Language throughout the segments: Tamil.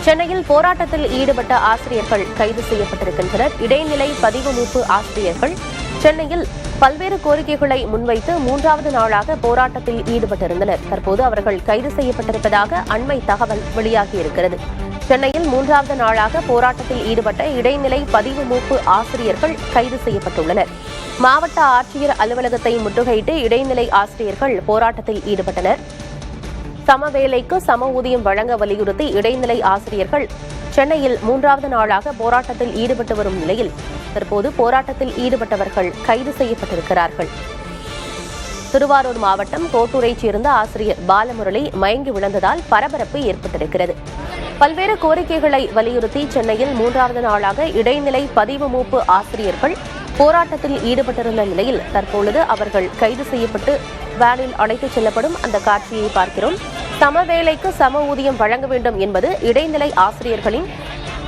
சென்னையில் போராட்டத்தில் ஈடுபட்ட ஆசிரியர்கள் கைது செய்யப்பட்டிருக்கின்றனர். இடைநிலை பதிவு மூப்பு ஆசிரியர்கள் சென்னையில் பல்வேறு கோரிக்கைகளை முன்வைத்து 3வது நாளாக போராட்டத்தில் ஈடுபட்டிருந்தனர். தற்போது அவர்கள் கைது செய்யப்பட்டிருப்பதாக அண்மை தகவல் வெளியாகியிருக்கிறது. சென்னையில் 3வது நாளாக போராட்டத்தில் ஈடுபட்ட இடைநிலை பதிவு மூப்பு ஆசிரியர்கள் கைது செய்யப்பட்டுள்ளனர். மாவட்ட ஆட்சியர் அலுவலகத்தை முற்றுகையிட்டு இடைநிலை ஆசிரியர்கள் போராட்டத்தில் ஈடுபட்டனர். சம வேலைக்கு சம ஊதியம் வழங்க வலியுறுத்தி இடைநிலை ஆசிரியர்கள் சென்னையில் 3வது நாளாக போராட்டத்தில் ஈடுபட்டு வரும் நிலையில் தற்போது போராட்டத்தில் ஈடுபட்டவர்கள் கைது செய்யப்பட்டிருக்கிறார்கள். திருவாரூர் மாவட்டம் கோட்டூரைச் சேர்ந்த ஆசிரியர் பாலமுரளி மயங்கி விழுந்ததால் பரபரப்பு ஏற்பட்டிருக்கிறது. பல்வேறு கோரிக்கைகளை வலியுறுத்தி சென்னையில் 3வது நாளாக இடைநிலை பதிவு மூப்பு ஆசிரியர்கள் போராட்டத்தில் ஈடுபட்டிருந்த நிலையில் தற்பொழுது அவர்கள் கைது செய்யப்பட்டு வேனில் அழைத்துச் செல்லப்படும் அந்த காட்சியை பார்க்கிறோம். சம வேலைக்கு சம ஊதியம் வழங்க வேண்டும் என்பது இடைநிலை ஆசிரியர்களின்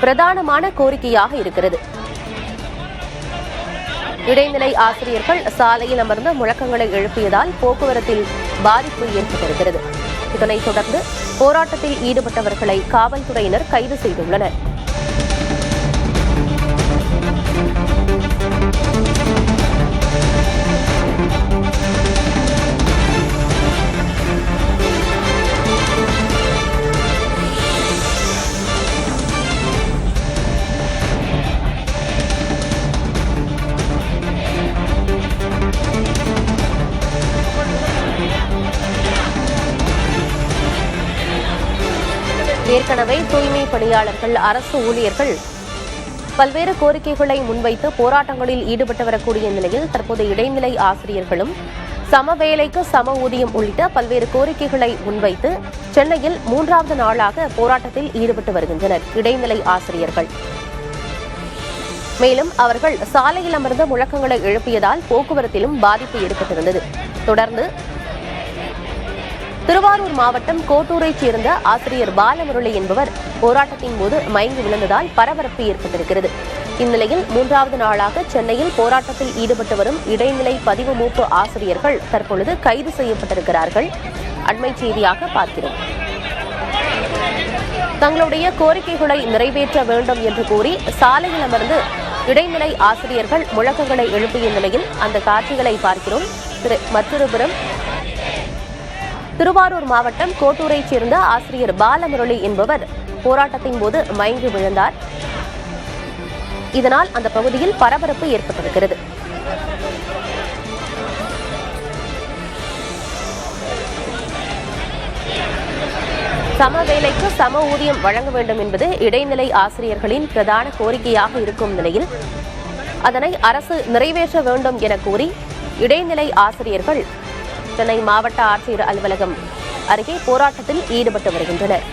பிரதானமான கோரிக்கையாக இருக்கிறது. இடைநிலை ஆசிரியர்கள் சாலையில் அமர்ந்து முழக்கங்களை எழுப்பியதால் போக்குவரத்தில் பாதிப்பு ஏற்பட்டிருக்கிறது. இதனைத் தொடர்ந்து போராட்டத்தில் ஈடுபட்டவர்களை காவல்துறையினர் கைது செய்துள்ளனர். ஏற்கனவே தூய்மை பணியாளர்கள், அரசு ஊழியர்கள் பல்வேறு கோரிக்கைகளை முன்வைத்து போராட்டங்களில் ஈடுபட்டு வரக்கூடிய நிலையில் தற்போது இடைநிலை ஆசிரியர்களும் சம வேலைக்கு சம ஊதியம் உள்ளிட்ட பல்வேறு கோரிக்கைகளை முன்வைத்து சென்னையில் 3வது நாளாக போராட்டத்தில் ஈடுபட்டு வருகின்றனர் இடைநிலை ஆசிரியர்கள். மேலும் அவர்கள் சாலையில் அமர்ந்த முழக்கங்களை எழுப்பியதால் போக்குவரத்திலும் பாதிப்பு ஏற்பட்டிருந்தது. தொடர்ந்து திருவாரூர் மாவட்டம் கோட்டூரைச் சேர்ந்த ஆசிரியர் பாலமுரளி என்பவர் போராட்டத்தின் போது மயங்கி விழுந்ததால் பரபரப்பு ஏற்பட்டிருக்கிறது. இந்நிலையில் 3வது நாளாக சென்னையில் போராட்டத்தில் ஈடுபட்டு வரும் இடைநிலை பதிவு மூப்பு ஆசிரியர்கள் தற்பொழுது கைது செய்யப்பட்டிருக்கிறார்கள். அண்மை செய்தியாக பார்க்கிறோம். தங்களுடைய கோரிக்கைகளை நிறைவேற்ற வேண்டும் என்று கூறி சாலையில் அமர்ந்து இடைநிலை ஆசிரியர்கள் முழக்கங்களை எழுப்பிய நிலையில் அந்த காட்சிகளை பார்க்கிறோம். மற்றொருபுறம் திருவாரூர் மாவட்டம் கோட்டூரைச் சேர்ந்த ஆசிரியர் பாலமுரளி என்பவர் போராட்டத்தின் போது மயங்கி விழுந்தார். இதனால் அந்த பகுதியில் பரபரப்பு ஏற்பட்டிருக்கிறது. சம வேலைக்கு சம ஊதியம் வழங்க வேண்டும் என்பது இடைநிலை ஆசிரியர்களின் பிரதான கோரிக்கையாக இருக்கும் நிலையில் அதனை அரசு நிறைவேற்ற வேண்டும் என கூறி இடைநிலை ஆசிரியர்கள் சென்னை மாவட்ட ஆட்சியர் அலுவலகம் அருகே போராட்டத்தில் ஈடுபட்டு வருகின்றனர்.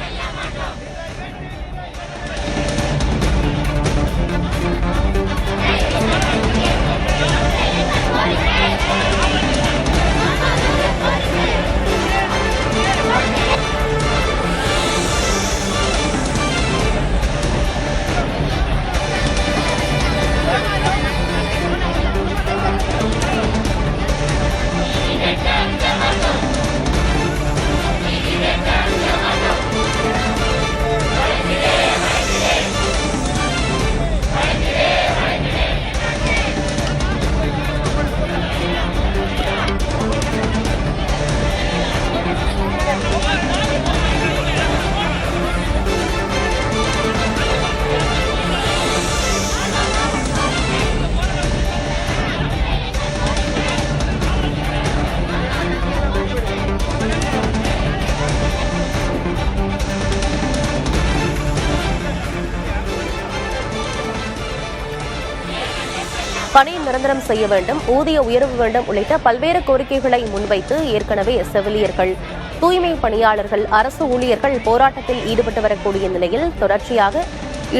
பணி நிரந்தரம் செய்ய வேண்டும், ஊதிய உயர்வு வேண்டும் உள்ளிட்ட பல்வேறு கோரிக்கைகளை முன்வைத்து ஏற்கனவே செவிலியர்கள், தூய்மை பணியாளர்கள், அரசு ஊழியர்கள் போராட்டத்தில் ஈடுபட்டு வரக்கூடிய நிலையில் தொடர்ச்சியாக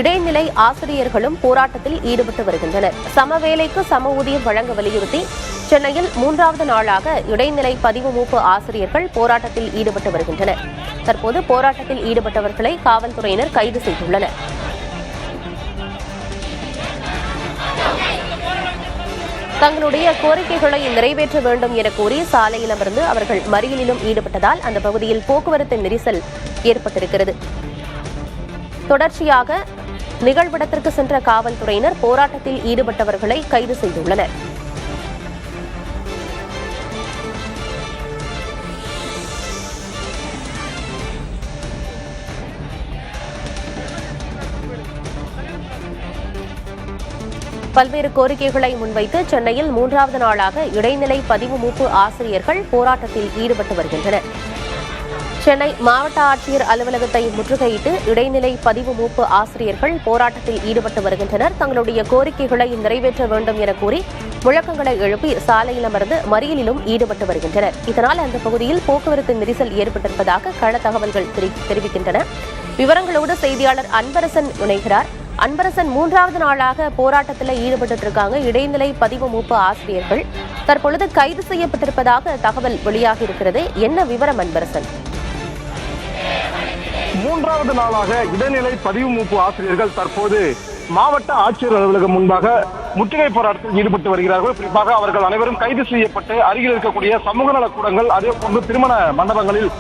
இடைநிலை ஆசிரியர்களும் போராட்டத்தில் ஈடுபட்டு வருகின்றனர். சம வேலைக்கு சம ஊதியம் வழங்க வலியுறுத்தி சென்னையில் 3வது நாளாக இடைநிலை பதிவு மூப்பு ஆசிரியர்கள் போராட்டத்தில் ஈடுபட்டு வருகின்றனர். தற்போது போராட்டத்தில் ஈடுபட்டவர்களை காவல்துறையினர் கைது செய்துள்ளனர். தங்களுடைய கோரிக்கைகளை நிறைவேற்ற வேண்டும் என கூறி சாலையில் அமர்ந்து அவர்கள் மறியலிலும் ஈடுபட்டதால் அந்த பகுதியில் போக்குவரத்து நெரிசல் ஏற்பட்டிருக்கிறது. தொடர்ச்சியாக நிகழ்விடத்திற்கு சென்ற காவல்துறையினர் போராட்டத்தில் ஈடுபட்டவர்களை கைது செய்துள்ளனர். பல்வேறு கோரிக்கைகளை முன்வைத்து சென்னையில் 3வது நாளாக இடைநிலை பதிவு மூப்பு ஆசிரியர்கள் போராட்டத்தில் ஈடுபட்டு வருகின்றனர். சென்னை மாவட்ட ஆட்சியர் அலுவலகத்தை முற்றுகையிட்டு இடைநிலை பதிவு மூப்பு ஆசிரியர்கள் போராட்டத்தில் ஈடுபட்டு வருகின்றனர். தங்களுடைய கோரிக்கைகளை நிறைவேற்ற வேண்டும் என கூறி முழக்கங்களை எழுப்பி சாலையில் அமர்ந்து மறியலிலும் ஈடுபட்டு வருகின்றனர். இதனால் அந்த பகுதியில் போக்குவரத்து நெரிசல் ஏற்பட்டிருப்பதாக கள தகவல்கள் தெரிவிக்கின்றன. விவரங்களோடு செய்தியாளர் அன்பரசன் இணைகிறார். அன்பரசன், 3வது நாளாக போராட்டத்தில் ஈடுபட்டு இருக்காங்க இடைநிலை பதிவு மூப்பு ஆசிரியர்கள். தற்பொழுது கைது செய்யப்பட்டிருப்பதாக தகவல் வெளியாகி இருக்கிறது. என்ன விவரம் அன்பரசன்? 3வது நாளாக இடைநிலை பதிவு மூப்பு ஆசிரியர்கள் தற்போது மாவட்ட ஆட்சியர் அலுவலகம் முன்பாக முற்றுகை போராட்டத்தில் ஈடுபட்டு வருகிறார்கள். குறிப்பாக அவர்கள் அனைவரும் கைது செய்யப்பட்டு அருகில் இருக்கக்கூடிய சமூக நலக்கூடங்கள் அதே போன்று திருமண மண்டபங்களில்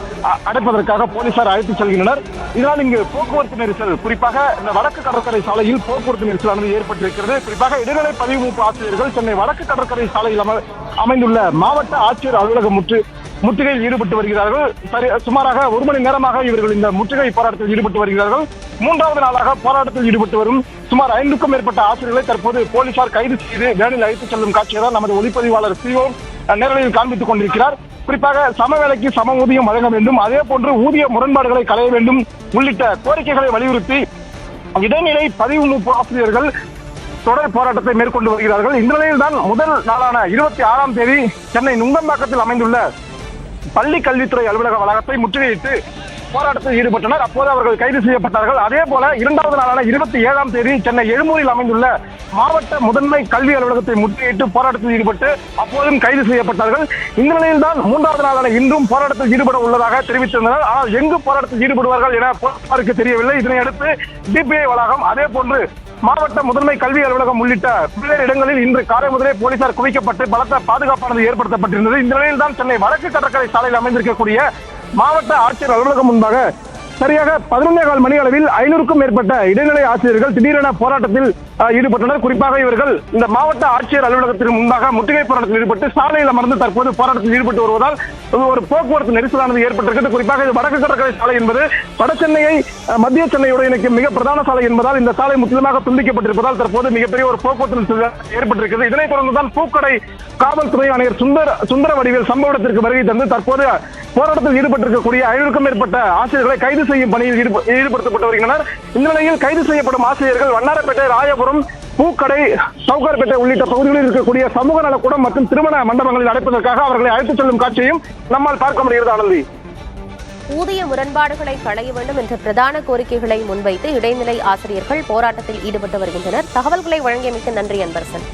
அடைப்பதற்காக போலீசார் அழைத்துச் செல்கின்றனர். இதனால் இங்கு போக்குவரத்து நெரிசல், குறிப்பாக இந்த வடக்கு கடற்கரை சாலையில் போக்குவரத்து நெரிசலானது ஏற்பட்டிருக்கிறது. குறிப்பாக இடைநிலை பதிவு மூப்பு ஆசிரியர்கள் சென்னை வடக்கு கடற்கரை சாலையில் அமைந்துள்ள மாவட்ட ஆட்சியர் அலுவலகம் முற்றுகையில் ஈடுபட்டு வருகிறார்கள். சுமாராக 1 மணி நேரமாக இவர்கள் இந்த முற்றுகை போராட்டத்தில் ஈடுபட்டு வருகிறார்கள். 3வது நாளாக போராட்டத்தில் ஈடுபட்டு வரும் சுமார் 5க்கும் மேற்பட்ட ஆசிரியர்களை தற்போது போலீசார் கைது செய்து வேனில் அழைத்துச் செல்லும் காட்சியை தான் நமது ஒளிப்பதிவாளர் சிஓ நேரலையில் காண்பித்துக் கொண்டிருக்கிறார். குறிப்பாக சம வேலைக்கு சம ஊதியம் வழங்க வேண்டும், அதே போன்று ஊதிய முரண்பாடுகளை களைய வேண்டும் உள்ளிட்ட கோரிக்கைகளை வலியுறுத்தி இடைநிலை பதிவு மூப்பு ஆசிரியர்கள் தொடர் போராட்டத்தை மேற்கொண்டு வருகிறார்கள். இந்த நிலையில் தான் முதல் நாளான 26ஆம் தேதி சென்னை நுங்கம்பாக்கத்தில் அமைந்துள்ள பள்ளி கல்வித்துறை அலுவலக வளாகத்தை முற்றுகையிட்டு போராட்டத்தில் ஈடுபட்டனர். அப்போது அவர்கள் கைது செய்யப்பட்டார்கள். அதே போல 2வது நாளான 27ஆம் தேதி சென்னை எழும்பூரில் அமைந்துள்ள மாவட்ட முதன்மை கல்வி அலுவலகத்தை முற்றுகையிட்டு போராட்டத்தில் ஈடுபட்டு அப்போதும் கைது செய்யப்பட்டார்கள். இந்த நிலையில் தான் 3வது நாளான இன்றும் போராட்டத்தில் ஈடுபட உள்ளதாக தெரிவித்திருந்தனர். ஆனால் எங்கு போராட்டத்தில் ஈடுபடுவார்கள் என போலீசாருக்கு தெரியவில்லை. இதனையடுத்து டிபிஐ வளாகம், அதே போன்று மாவட்ட முதன்மை கல்வி அலுவலகம் உள்ளிட்ட பல்வேறு இடங்களில் இன்று காலை முதலே போலீசார் குவிக்கப்பட்டு பலத்த பாதுகாப்பானது ஏற்படுத்தப்பட்டிருந்தது. இந்த நிலையில் தான் சென்னை வடக்கு கடற்கரை சாலையில் அமைந்திருக்கக்கூடிய மாவட்ட ஆட்சியர் அலுவலகம் முன்பாக சரியாக 11:15 மணி அளவில் 500க்கும் மேற்பட்ட இடைநிலை ஆசிரியர்கள் திடீரென போராட்டத்தில் ஈடுபட்டனர். குறிப்பாக இவர்கள் இந்த மாவட்ட ஆட்சியர் அலுவலகத்திற்கு முன்பாக முற்றுகை போராட்டத்தில் ஈடுபட்டு சாலையில் அமர்ந்து தற்போது போராட்டத்தில் ஈடுபட்டு வருவதால் ஒரு போக்குவரத்து நெரிசலானது ஏற்பட்டிருக்கிறது. குறிப்பாக இது வடக்கு கடற்கரை சாலை என்பது வட சென்னையை மத்திய சென்னையோடு இணைக்கும் மிக பிரதான சாலை என்பதால் இந்த சாலை முற்றிலுமாக துண்டிக்கப்பட்டிருப்பதால் தற்போது மிகப்பெரிய ஒரு போக்குவரத்து நெரிசல் ஏற்பட்டிருக்கிறது. இதனைத் தொடர்ந்துதான் பூக்கடை காவல்துறை ஆணையர் சுந்தர வடிவேல் சம்பவ இடத்திற்கு வருகை தந்து தற்போது போராட்டத்தில் ஈடுபட்டிருக்கக்கூடிய 500க்கும் மேற்பட்ட ஆசிரியர்களை கைது செய்யும் பணியில் ஈடுபடுத்தப்பட்டு வருகின்றனர். இந்த நிலையில் கைது செய்யப்படும் ஆசிரியர்கள் வண்ணாரப்பேட்டை, ராயபுரம், பூக்கடை, சவுகார்பேட்டை உள்ளிட்ட பகுதிகளில் இருக்கக்கூடிய சமூக நலக்கூடம் மற்றும் திருமண மண்டபங்களில் அடைப்பதற்காக அவர்களை அழைத்துச் செல்லும் காட்சியையும் நம்மால் பார்க்க முடிகிறது. ஆனந்தி, ஊதிய முரண்பாடுகளை களைய வேண்டும் என்ற பிரதான கோரிக்கைகளை முன்வைத்து இடைநிலை ஆசிரியர்கள் போராட்டத்தில் ஈடுபட்டு வருகின்றனர். தகவல்களை வழங்கியமைக்கு நன்றி அன்பரசன்.